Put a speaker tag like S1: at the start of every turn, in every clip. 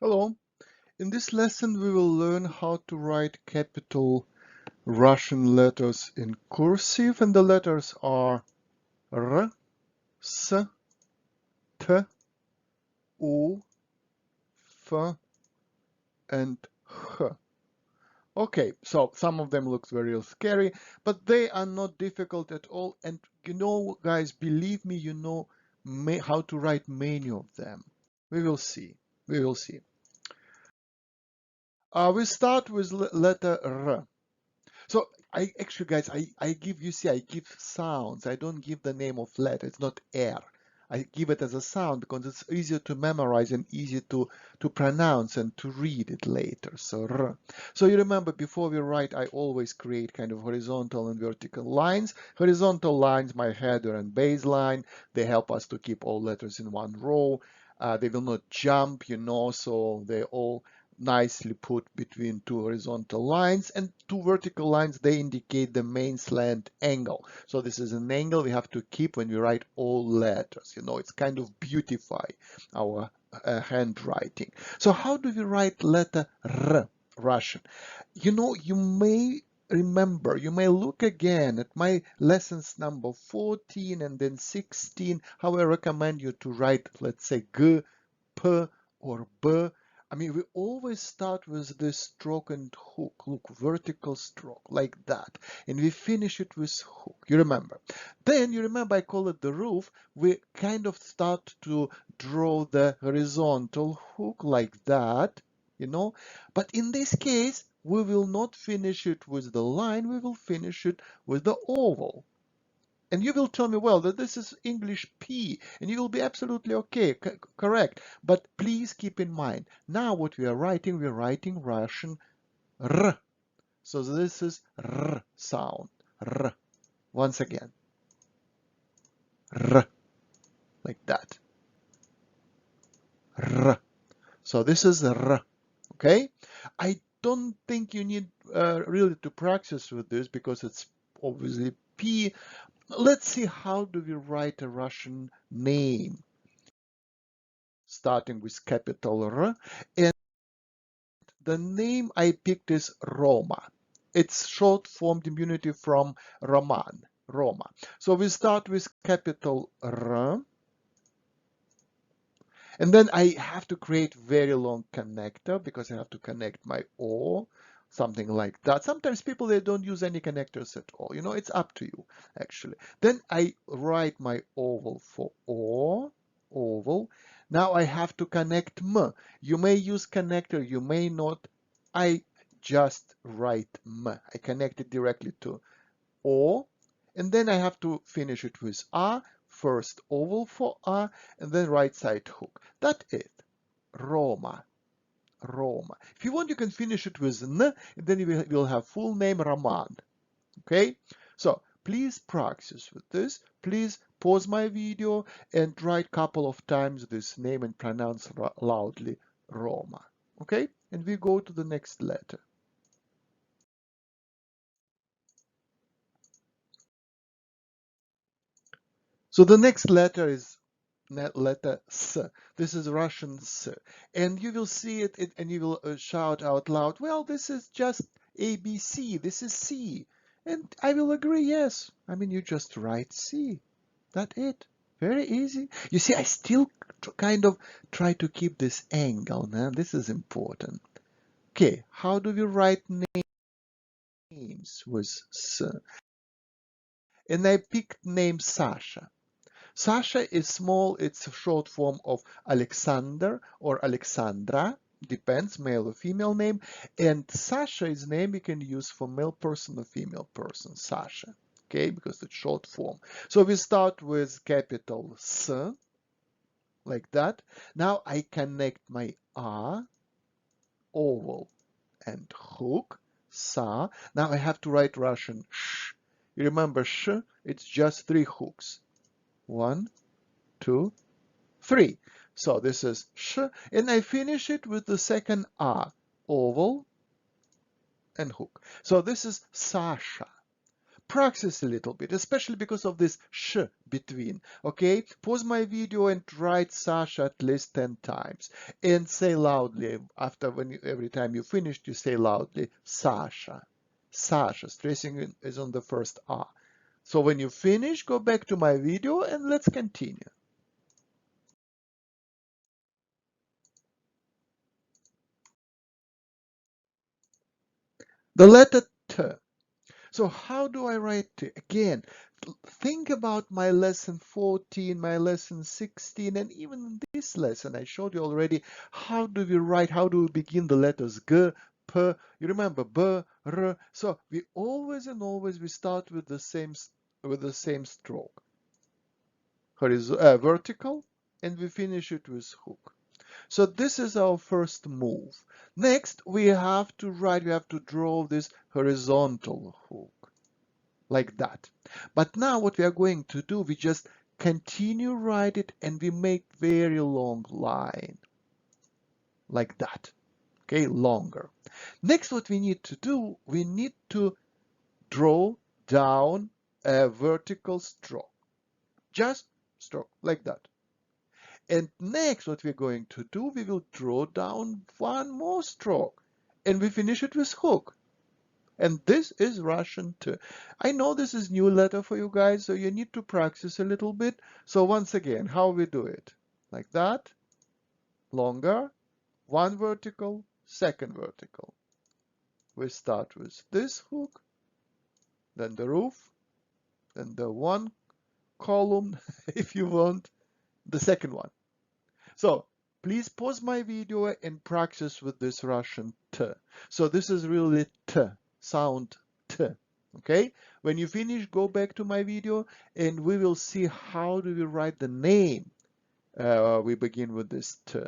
S1: Hello. In this lesson, we will learn how to write capital Russian letters in cursive, and the letters are R, S, T, U, F, and H. Okay, so some of them look very scary, but they are not difficult at all. And guys, believe me, how to write many of them. We will see. We will see. We start with letter R. So I actually, guys, I give, you see, I give sounds. I don't give the name of letter. It's not R. I give it as a sound because it's easier to memorize and easier to pronounce and to read it later. So R. So you remember before we write, I always create kind of horizontal and vertical lines. Horizontal lines, my header and baseline, they help us to keep all letters in one row. They will not jump, so they all nicely put between two horizontal lines, and two vertical lines, they indicate the main slant angle. So this is an angle we have to keep when we write all letters. It's kind of beautify our handwriting. So how do we write letter R Russian? You may remember, you may look again at my lessons number 14 and then 16, how I recommend you to write, let's say, G, P, or B. I mean, we always start with this stroke and hook. Look, vertical stroke, like that. And we finish it with hook. You remember. Then, you remember I call it the roof. We kind of start to draw the horizontal hook like that, But in this case, we will not finish it with the line. We will finish it with the oval. And you will tell me, well, that this is English P, and you will be absolutely okay, correct. But please keep in mind, now what we're writing Russian R. So this is R sound, R. Once again, R, like that, R. So this is R, okay? I don't think you need really to practice with this because it's obviously P. Let's see, how do we write a Russian name? Starting with capital R, and the name I picked is Roma. It's short form diminutive from Roman, Roma. So we start with capital R, and then I have to create very long connector because I have to connect my O, something like that. Sometimes people, they don't use any connectors at all. It's up to you, actually. Then I write my oval for O, oval. Now I have to connect M. You may use connector, you may not. I just write M. I connect it directly to O, and then I have to finish it with A. First oval for A, and then right side hook. That's it. Roma. Roma. If you want, you can finish it with N, and then you will have full name Roman. Okay? So please practice with this. Please pause my video and write a couple of times this name and pronounce loudly Roma. Okay? And we go to the next letter. So the next letter is letter S. This is Russian S. And you will see it and you will shout out loud, well, this is just ABC. This is C. And I will agree, yes. I mean, you just write C. That's it. Very easy. You see, I still kind of try to keep this angle. Now, this is important. Okay, how do we write names with S? And I picked name Sasha. Sasha is small, it's a short form of Alexander or Alexandra, depends, male or female name. And Sasha is name you can use for male person or female person, Sasha, okay, because it's short form. So we start with capital S, like that. Now I connect my A, oval, and hook, Sa. Now I have to write Russian Sh. You remember Sh, it's just 3 hooks. 1, 2, 3. So this is sh, and I finish it with the second a, oval and hook. So this is Sasha. practice a little bit, especially because of this sh between. Okay, pause my video and write Sasha at least 10 times and say loudly after every time you finished, you say loudly Sasha. Sasha, stressing is on the first R. So when you finish, go back to my video and let's continue. The letter T. So how do I write T? Again, think about my lesson 14, my lesson 16, and even in this lesson, I showed you already how do we write, how do we begin the letters G, P, you remember B, R. So we always and always we start with the same stroke, vertical, and we finish it with hook. So this is our first move. Next, we have to draw this horizontal hook, like that. But now what we are going to do, we just continue write it and we make very long line, like that, okay, longer. Next, what we need to do, we need to draw down a vertical stroke, just stroke, like that. And next, what we're going to do, we will draw down one more stroke and we finish it with hook. And this is Russian too. I know this is new letter for you guys, so you need to practice a little bit. So once again, how we do it? Like that, longer, one vertical, second vertical. We start with this hook, then the roof, then the one column, if you want, the second one. So please pause my video and practice with this Russian T. So this is really T, sound T. Okay, when you finish, go back to my video and we will see how do we write the name. We begin with this T.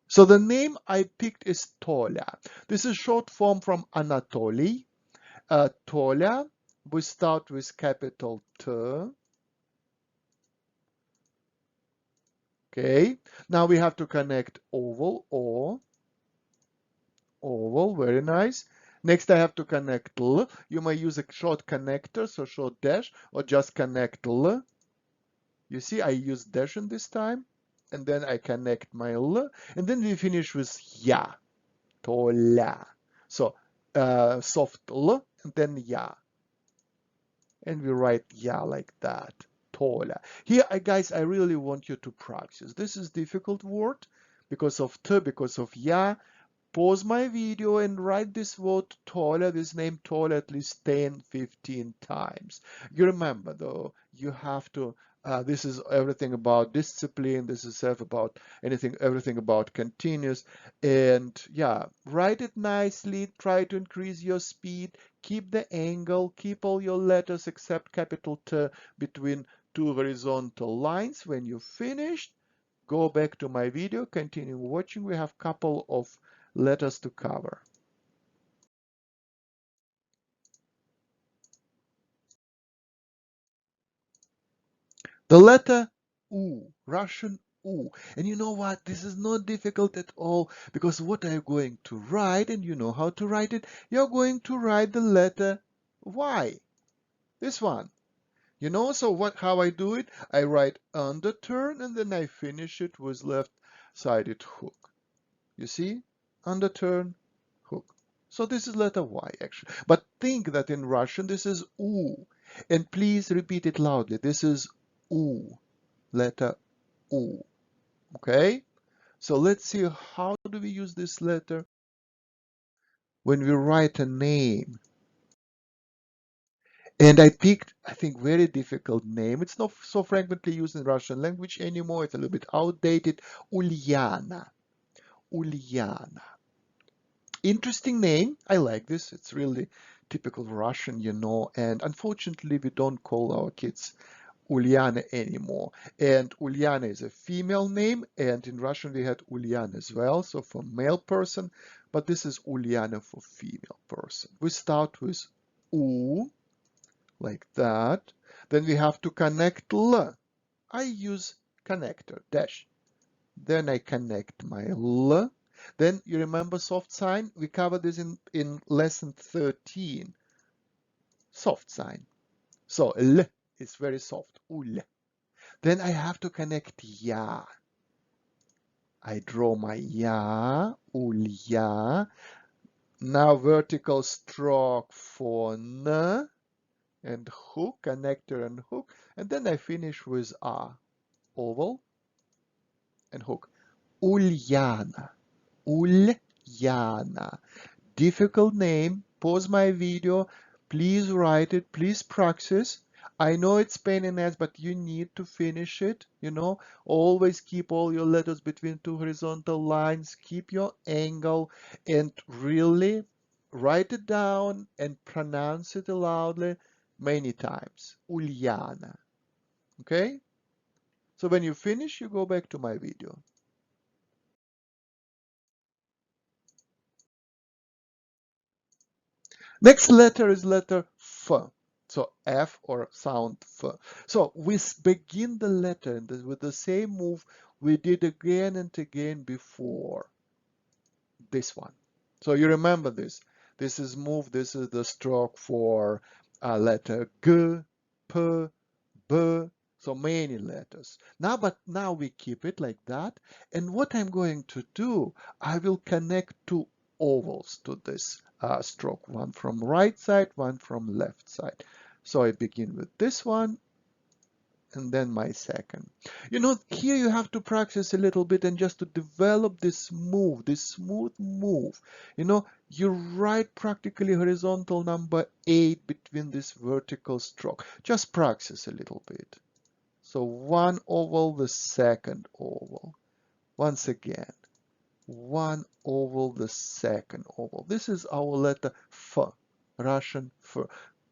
S1: So the name I picked is Tolia. This is short form from Anatoly. Tolia, we start with capital T. Okay, now we have to connect oval or oval, very nice. Next, I have to connect L. You may use a short connector, so short dash, or just connect L. You see, I use dash in this time, and then I connect my L, and then we finish with Ya, Tola. So, soft L, and then Ya. And we write Ya like that, Tola. Here, guys, I really want you to practice. This is difficult word because of T, because of Ya. Pause my video and write this word Tola, this name Tola at least 10, 15 times. You remember though, you have to, this is everything about discipline, this is everything about continuous. And yeah, write it nicely, try to increase your speed, keep the angle, keep all your letters except capital T between two horizontal lines. When you finished, go back to my video, continue watching. We have a couple of letters to cover. The letter U, Russian U. And you know what? This is not difficult at all because what are you going to write? And you know how to write it. You're going to write the letter Y. This one. You know, so how I do it? I write underturn and then I finish it with left-sided hook. You see? Underturn, hook. So this is letter Y actually. But think that in Russian this is U. And please repeat it loudly. This is U, letter U. Okay? So let's see how do we use this letter when we write a name. And I picked, I think, very difficult name. It's not so frequently used in Russian language anymore. It's a little bit outdated. Uliana. Uliana. Interesting name. I like this. It's really typical Russian, you know, and unfortunately we don't call our kids Uliana anymore. And Uliana is a female name, and in Russian we had Uliana as well, so for male person, but this is Uliana for female person. We start with U, like that. Then we have to connect L. I use connector, dash. Then I connect my L. Then you remember soft sign? We covered this in lesson 13. Soft sign. So L is very soft. Ul. Then I have to connect ya. I draw my ya, ul ya. Now vertical stroke for n and hook, connector and hook. And then I finish with a, oval and hook. Uljana. Uljana. Difficult name. Pause my video. Please write it. Please practice. I know it's pain in the ass, but you need to finish it. Always keep all your letters between two horizontal lines. Keep your angle and really write it down and pronounce it loudly many times. Uljana. Okay? So when you finish, you go back to my video. Next letter is letter F. So F or sound F. So we begin the letter with the same move we did again and again before. This one. So you remember this. This is move. This is the stroke for letter G, P, B. So many letters. But now we keep it like that. And what I'm going to do, I will connect two ovals to this stroke. One from right side, one from left side. So I begin with this one and then my second. Here you have to practice a little bit and just to develop this move, this smooth move. You write practically horizontal number 8 between this vertical stroke. Just practice a little bit. So one oval, the second oval. Once again, one oval, the second oval. This is our letter F, Russian F.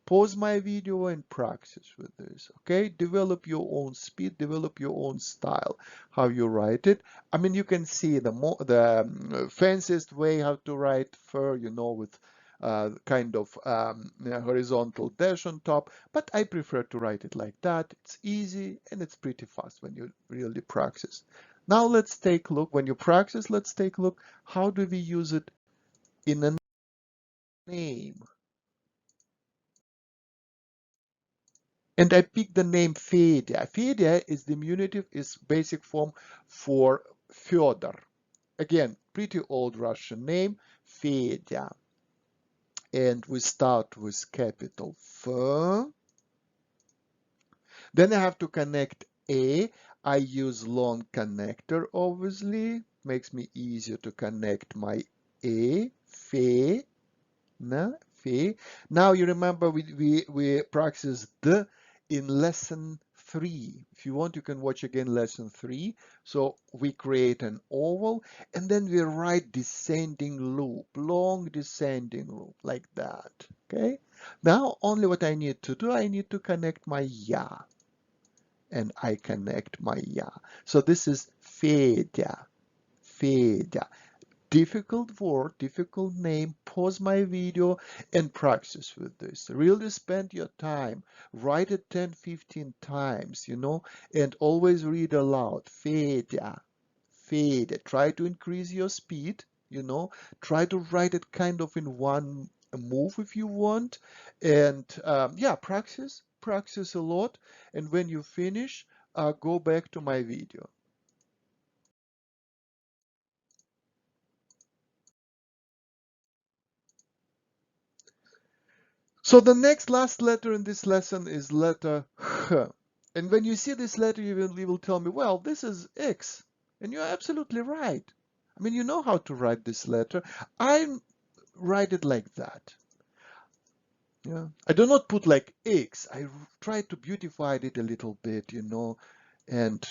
S1: Pause my video and practice with this, okay? Develop your own speed, develop your own style, how you write it. I mean, you can see the fanciest way how to write fur, with kind of horizontal dash on top, but I prefer to write it like that. It's easy and it's pretty fast when you really practice. Now let's take a look. When you practice, let's take a look. How do we use it in a name? And I picked the name Fedya. Fedya is diminutive, is basic form for Fyodor. Again, pretty old Russian name, Fedya. And we start with capital F. Then I have to connect A. I use long connector, obviously. Makes me easier to connect my A. Fe. Na, fe. Now you remember we practiced the in lesson 3. If you want, you can watch again lesson 3. So we create an oval and then we write descending loop, long descending loop like that. Okay. Now only what I need to do, I need to connect my ya. And I connect my ya. So this is Fedya. Fedya. Difficult word, difficult name. Pause my video and practice with this. Really spend your time. Write it 10-15 times, and always read aloud. Fedya, Fedya. Try to increase your speed, Try to write it kind of in one move if you want. And yeah, practice a lot. And when you finish, go back to my video. So the next last letter in this lesson is letter H. And when you see this letter, you will tell me, well, this is X. And you're absolutely right. I mean, you know how to write this letter. I write it like that. Yeah. I do not put like X. I try to beautify it a little bit, and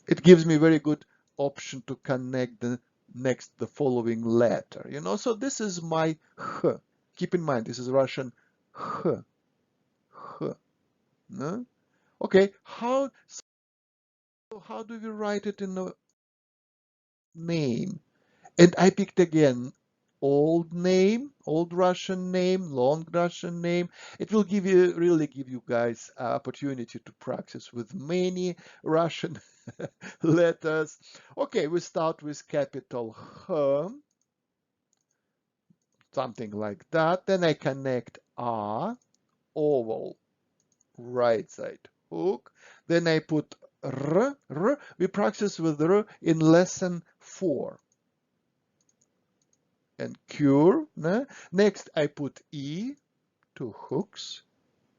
S1: it gives me very good option to connect the following letter, So this is my H. Keep in mind, this is Russian H. H. No? Okay, how do we write it in a name? And I picked again old name, old Russian name, long Russian name. It will really give you guys opportunity to practice with many Russian letters. Okay, we start with capital H, something like that. Then I connect R, oval, right side hook. Then I put R. We practice with R in lesson 4. And cure. Next I put E, 2 hooks,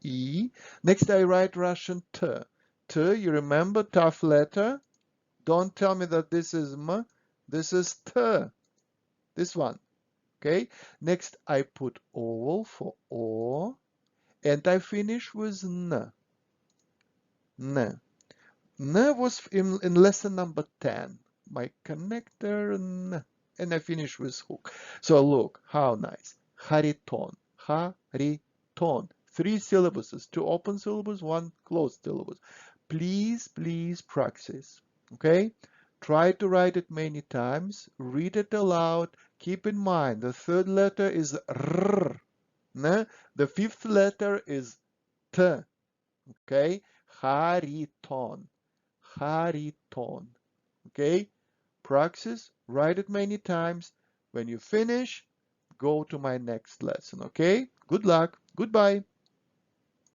S1: E. Next I write Russian T. T, you remember, tough letter? Don't tell me that this is M. This is T. This one. Okay. Next I put oval for O. And I finish with N. N. N was in lesson number 10. My connector N. And I finish with hook. So look, how nice. Hariton. Hariton. 3 syllables, 2 open syllables, 1 closed syllable. Please, please practice. Okay? Try to write it many times. Read it aloud. Keep in mind, the third letter is R. The 5th letter is T. Okay? Hariton. Hariton. Okay? Practice, write it many times. When you finish, go to my next lesson. Okay? Good luck. Goodbye.